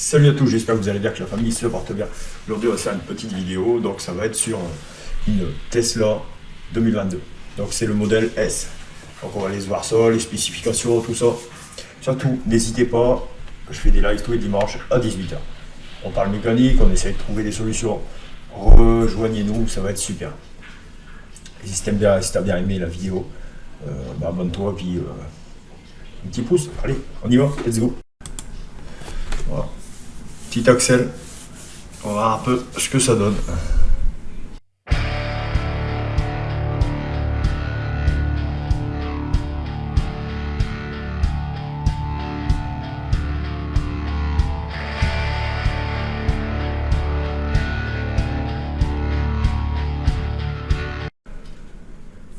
Salut à tous, j'espère que vous allez bien, que la famille se porte bien. Aujourd'hui, on va faire une petite vidéo, donc ça va être sur une Tesla 2022. Donc c'est le modèle S. Donc on va aller voir ça, les spécifications, tout ça. Surtout, n'hésitez pas, je fais des lives tous les dimanches à 18h. On parle mécanique, on essaie de trouver des solutions. Rejoignez-nous, ça va être super. Et si t'as bien aimé la vidéo, abonne-toi, puis un petit pouce. Allez, on y va, let's go. Voilà. Petit Axel, on va voir un peu ce que ça donne.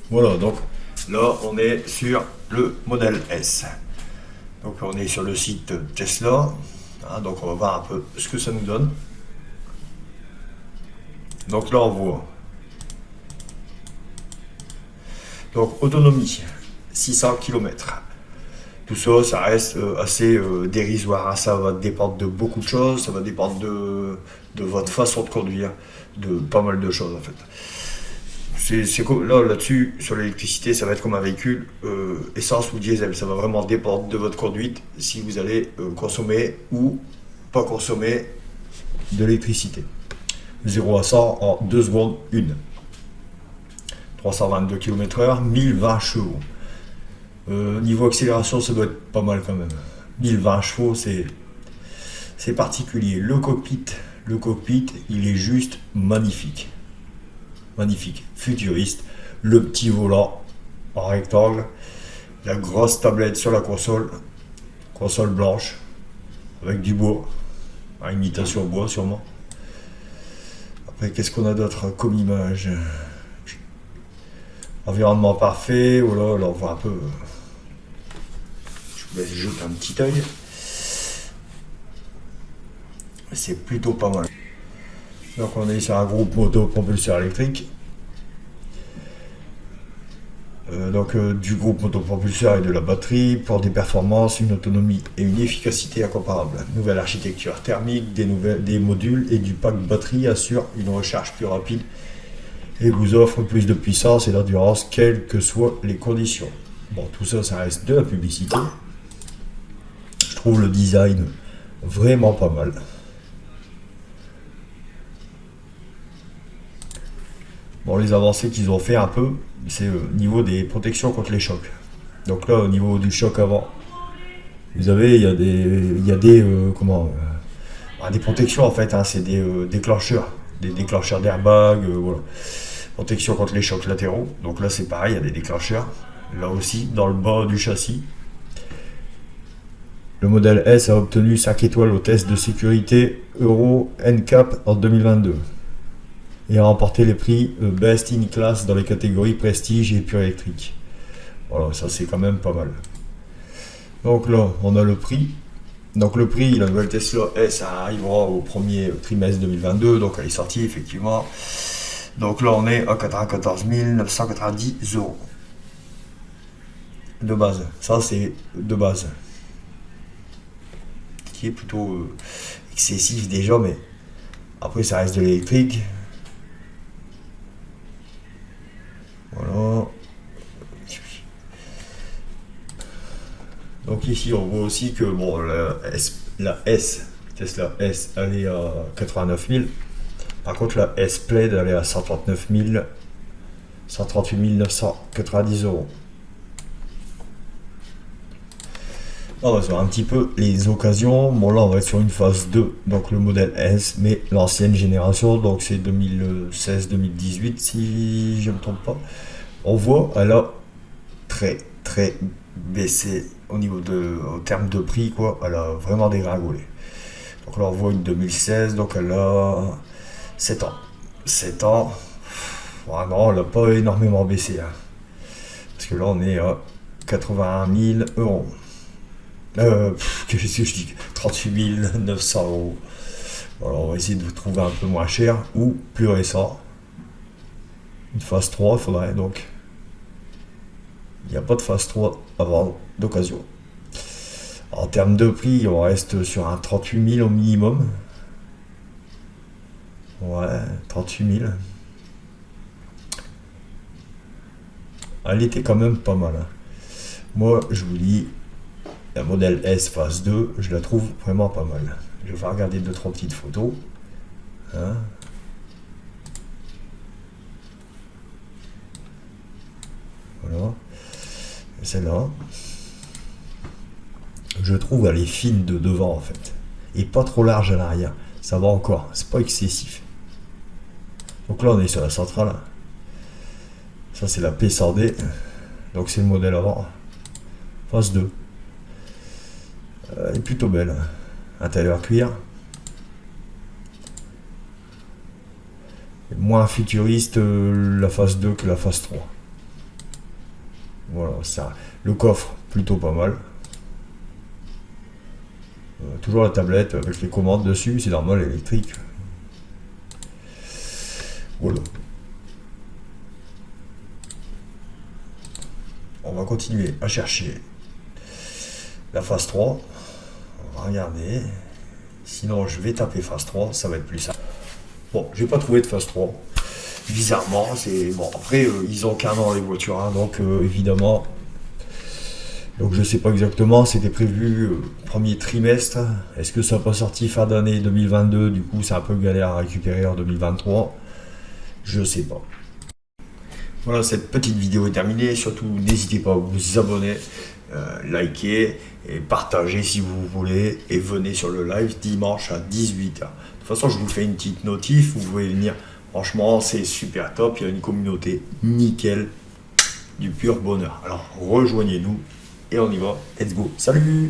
Voilà, donc là on est sur le modèle S. Donc on est sur le site Tesla. Donc on va voir un peu ce que ça nous donne. Donc là on voit. Donc autonomie, 600 km. Tout ça, ça reste assez dérisoire. Ça va dépendre de beaucoup de choses. Ça va dépendre de votre façon de conduire, de pas mal de choses en fait. Là-dessus, sur l'électricité, ça va être comme un véhicule essence ou diesel. Ça va vraiment dépendre de votre conduite si vous allez consommer ou pas consommer de l'électricité. 0 à 100 en 2 secondes 1. 322 km/h, 1020 chevaux. Niveau accélération, ça doit être pas mal quand même. 1020 chevaux, c'est particulier. Le cockpit, il est juste magnifique. Magnifique, futuriste, le petit volant en rectangle, la grosse tablette sur la console blanche, avec du bois, à imitation bois sûrement. Après, qu'est-ce qu'on a d'autre comme image? Environnement parfait, voilà, là on voit un peu. Je vous laisse jeter un petit œil. C'est plutôt pas mal. Donc on est sur un groupe motopropulseur électrique. Du groupe motopropulseur et de la batterie pour des performances, une autonomie et une efficacité incomparables. Nouvelle architecture thermique, des modules et du pack batterie assurent une recharge plus rapide et vous offre plus de puissance et d'endurance quelles que soient les conditions. Bon, tout ça, ça reste de la publicité. Je trouve le design vraiment pas mal. Bon, les avancées qu'ils ont fait un peu, c'est au niveau des protections contre les chocs. Donc là, au niveau du choc avant, vous avez, il y a des protections en fait. C'est des déclencheurs d'airbag, voilà. Protection contre les chocs latéraux. Donc là, c'est pareil, il y a des déclencheurs. Là aussi, dans le bas du châssis. Le modèle S a obtenu 5 étoiles au test de sécurité Euro NCAP en 2022. Et a remporté les prix Best in Class dans les catégories Prestige et Pure électrique. Voilà, ça c'est quand même pas mal. Donc là, on a le prix. Donc le prix, la nouvelle Tesla S arrivera au premier trimestre 2022, donc elle est sortie effectivement. Donc là, on est à 94 990 €. De base. Ça, c'est de base. Qui est plutôt excessif déjà, mais après, ça reste de l'électrique. Voilà. Donc ici on voit aussi que bon, Tesla S, elle est à 89 000. Par contre la S Plaid, elle est à 138 990 €. On va voir un petit peu les occasions. Bon là on va être sur une phase 2, donc le modèle S, mais l'ancienne génération, donc c'est 2016-2018 si je ne me trompe pas. On voit elle a très baissé au terme de prix quoi, elle a vraiment dégringolé. Donc là on voit une 2016, donc elle a 7 ans. 7 ans, vraiment elle n'a pas énormément baissé. Parce que là on est à 81 000 €. Qu'est-ce que je dis, 38 900 €. Alors on va essayer de vous trouver un peu moins cher ou plus récent. Une phase 3, il faudrait donc. Il n'y a pas de phase 3 avant d'occasion. En termes de prix, on reste sur un 38 000 au minimum. Ouais, 38 000. Elle était quand même pas mal, hein. Moi, je vous dis, la modèle S phase 2, je la trouve vraiment pas mal. Je vais regarder 2-3 petites photos. Hein. Voilà. Et celle-là, je trouve elle est fine de devant en fait. Et pas trop large à l'arrière. Ça va encore, c'est pas excessif. Donc là on est sur la centrale. Ça c'est la P100D. Donc c'est le modèle avant. Phase 2. Elle est plutôt belle. Intérieur cuir. Moins futuriste la phase 2 que la phase 3. Voilà, ça. Le coffre, plutôt pas mal. Toujours la tablette avec les commandes dessus, c'est normal, électrique. Voilà. On va continuer à chercher la phase 3. On va regarder. Sinon, je vais taper phase 3, ça va être plus simple. Bon, j'ai pas trouvé de phase 3. Bizarrement, c'est bon. Après, ils ont qu'un an les voitures, hein, donc évidemment. Donc je sais pas exactement, c'était prévu premier trimestre. Est-ce que ça n'a pas sorti fin d'année 2022? Du coup, c'est un peu galère à récupérer en 2023. Je sais pas. Voilà, cette petite vidéo est terminée. Surtout, n'hésitez pas à vous abonner, liker et partager si vous voulez. Et venez sur le live dimanche à 18h. De toute façon, je vous fais une petite notif. Vous pouvez venir. Franchement, c'est super top. Il y a une communauté nickel, du pur bonheur. Alors, rejoignez-nous et on y va. Let's go. Salut!